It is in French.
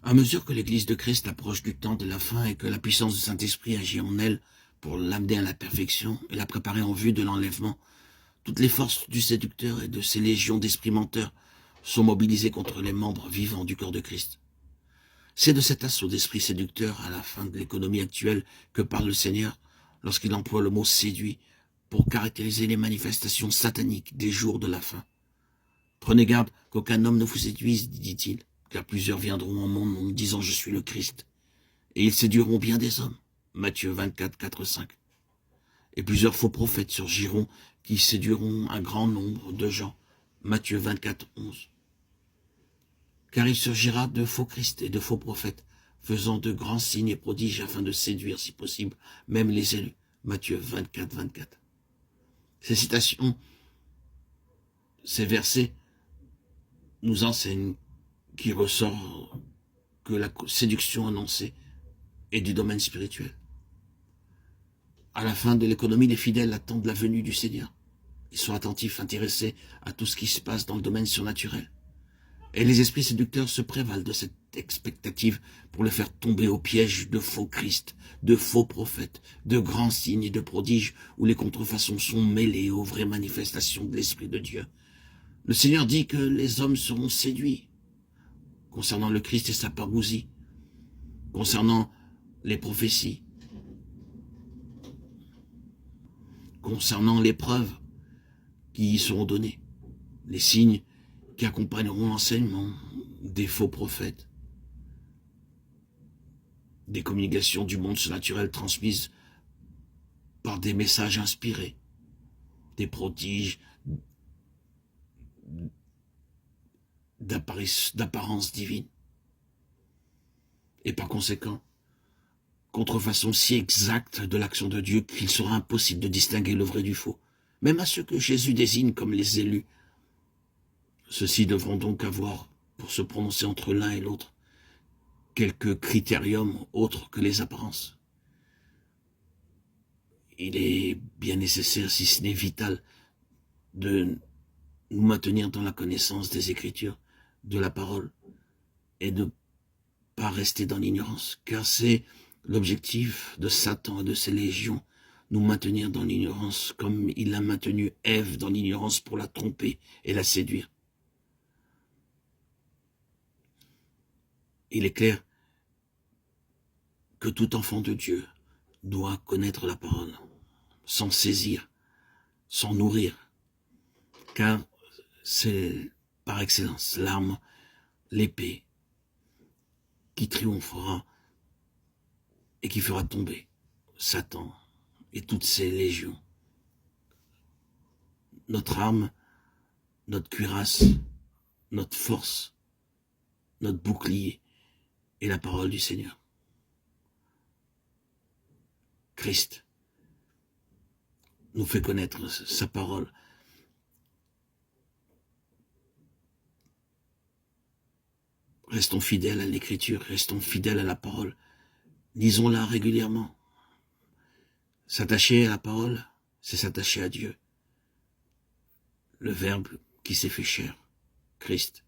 À mesure que l'Église de Christ approche du temps de la fin et que la puissance du Saint-Esprit agit en elle pour l'amener à la perfection et la préparer en vue de l'enlèvement, toutes les forces du séducteur et de ses légions d'esprits menteurs sont mobilisées contre les membres vivants du corps de Christ. C'est de cet assaut d'esprit séducteur à la fin de l'économie actuelle que parle le Seigneur lorsqu'il emploie le mot « séduit » pour caractériser les manifestations sataniques des jours de la fin. Prenez garde qu'aucun homme ne vous séduise, dit-il, car plusieurs viendront en mon nom disant « Je suis le Christ ». Et ils séduiront bien des hommes. Matthieu 24, 4, 5. Et plusieurs faux prophètes surgiront qui séduiront un grand nombre de gens. Matthieu 24, 11. Car il surgira de faux Christ et de faux prophètes, faisant de grands signes et prodiges afin de séduire, si possible, même les élus. Matthieu 24, 24. Ces citations, ces versets nous enseignent qu'il ressort que la séduction annoncée est du domaine spirituel. À la fin de l'économie, les fidèles attendent la venue du Seigneur. Ils sont attentifs, intéressés à tout ce qui se passe dans le domaine surnaturel. Et les esprits séducteurs se prévalent de cette expectative pour le faire tomber au piège de faux Christ, de faux prophètes, de grands signes et de prodiges où les contrefaçons sont mêlées aux vraies manifestations de l'Esprit de Dieu. Le Seigneur dit que les hommes seront séduits concernant le Christ et sa parousie, concernant les prophéties, concernant les preuves qui y seront données, les signes qui accompagneront l'enseignement des faux prophètes, des communications du monde surnaturel transmises par des messages inspirés, des prodiges d'apparence divine. Et par conséquent, contrefaçon si exacte de l'action de Dieu qu'il sera impossible de distinguer le vrai du faux, même à ceux que Jésus désigne comme les élus. Ceux-ci devront donc avoir, pour se prononcer entre l'un et l'autre, quelques critériums autres que les apparences. Il est bien nécessaire, si ce n'est vital, de nous maintenir dans la connaissance des Écritures, de la parole, et de ne pas rester dans l'ignorance, car c'est l'objectif de Satan et de ses légions, nous maintenir dans l'ignorance, comme il a maintenu Ève dans l'ignorance pour la tromper et la séduire. Il est clair que tout enfant de Dieu doit connaître la parole, s'en saisir, s'en nourrir, car c'est par excellence l'arme, l'épée, qui triomphera et qui fera tomber Satan et toutes ses légions. Notre arme, notre cuirasse, notre force, notre bouclier est la parole du Seigneur. Christ nous fait connaître sa parole. Restons fidèles à l'Écriture, restons fidèles à la parole. Lisons-la régulièrement. S'attacher à la parole, c'est s'attacher à Dieu. Le Verbe qui s'est fait chair, Christ.